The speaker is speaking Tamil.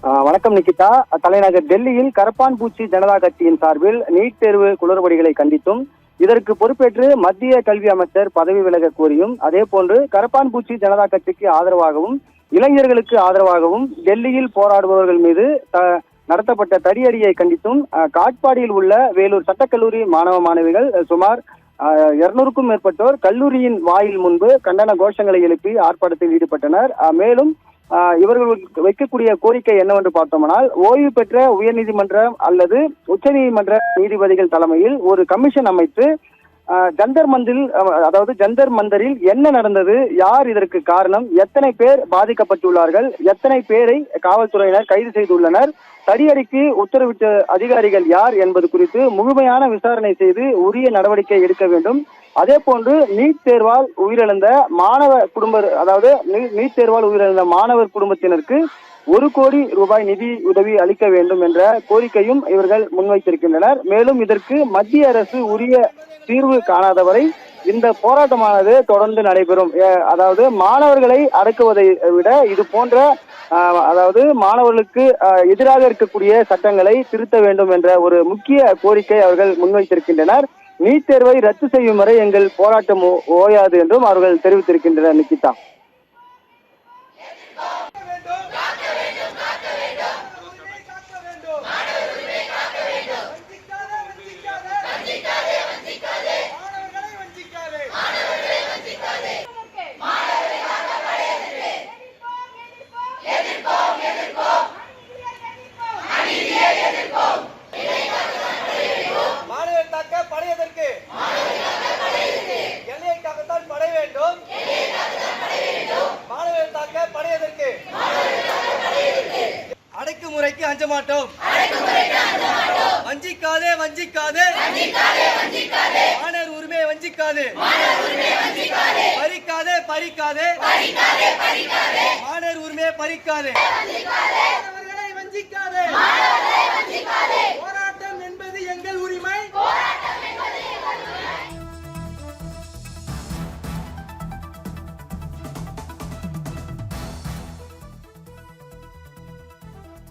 வணக்கம் நிகிதா. தலைநகர் டெல்லியில் கரப்பான்பூச்சி ஜனதா கட்சியின் சார்பில் நீட் தேர்வு குளறுபடிகளை கண்டித்தும் இதற்கு பொறுப்பேற்று மத்திய கல்வி அமைச்சர் பதவி விலக கோரியும், அதே போன்று கரப்பான்பூச்சி ஜனதா கட்சிக்கு ஆதரவாகவும் இளைஞர்களுக்கு ஆதரவாகவும் டெல்லியில் போராடுபவர்கள் மீது நடத்தப்பட்ட தடியடியை கண்டித்தும் காட்பாடியில் உள்ள வேலூர் சட்டக்கல்லூரி மாணவ மாணவிகள் சுமார் 200க்கும் மேற்பட்டோர் கல்லூரியின் வாயில் முன்பு கண்டன கோஷங்களை எழுப்பி ஆர்ப்பாட்டத்தில் ஈடுபட்டனர். மேலும் இவர்கள் வைக்கக்கூடிய கோரிக்கை என்னவென்று பார்த்தோம்னால், ஓய்வு பெற்ற உயர்நீதிமன்றம் அல்லது உச்சநீதிமன்ற நீதிபதிகள் தலைமையில் ஒரு கமிஷன் அமைத்து ஜந்தர் மந்தரில் என்ன நடந்தது, யார் இதற்கு காரணம், எத்தனை பேர் பாதிக்கப்பட்டுள்ளார்கள், எத்தனை பேரை காவல்துறையினர் கைது செய்துள்ளனர், தடியடிக்கு உத்தரவிட்ட அதிகாரிகள் யார் என்பது குறித்து முழுமையான விசாரணை செய்து உரிய நடவடிக்கை எடுக்க வேண்டும். அதே போன்று நீட் தேர்வால் உயிரிழந்த மாணவர் குடும்பத்தினருக்கு 1 கோடி ரூபாய் நிதி உதவி அளிக்க வேண்டும் என்ற கோரிக்கையும் இவர்கள் முன்வைத்திருக்கின்றனர். மேலும் இதற்கு மத்திய அரசு உரிய தீர்வு காணாதவரை இந்த போராட்டமானது தொடர்ந்து நடைபெறும். அதாவது மாணவர்களை அடக்குவதை விட இது போன்ற மாணவர்களுக்கு எதிராக இருக்கக்கூடிய சட்டங்களை திருத்த வேண்டும் என்ற ஒரு முக்கிய கோரிக்கை அவர்கள் முன்வைத்திருக்கின்றனர். நீட் தேர்வை ரத்து செய்யும் வரை எங்கள் போராட்டம் ஓயாது என்றும் அவர்கள் தெரிவித்திருக்கின்றனர். நிகிதா, அடக்குமுறைக்கு அஞ்ச மாட்டோம். வஞ்சிக்காதே வஞ்சிக்காதே, மாணவர் உரிமையை வஞ்சிக்காதே, பறிக்காதே பறிக்காதே, மாணவர் உரிமையை பறிக்காதே.